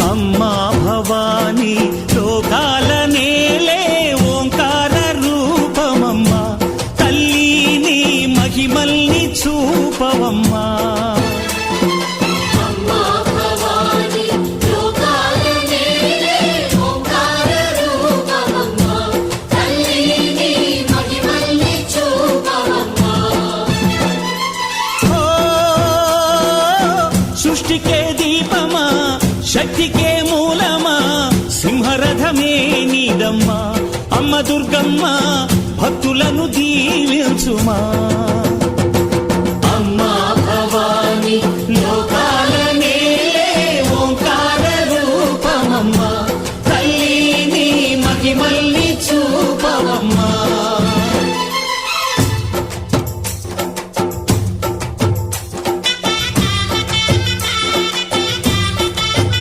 అమ్మా భవానీ లోకాల నేలే ఓంకార రూపమమ్మా తల్లి నీ మహిమల్ని చూపవమ్మా సృష్టికే దీపమా శక్తికే మూలమా సింహరథమే నీదమ్మా అమ్మ దుర్గమ్మ భక్తులను దీవించుమా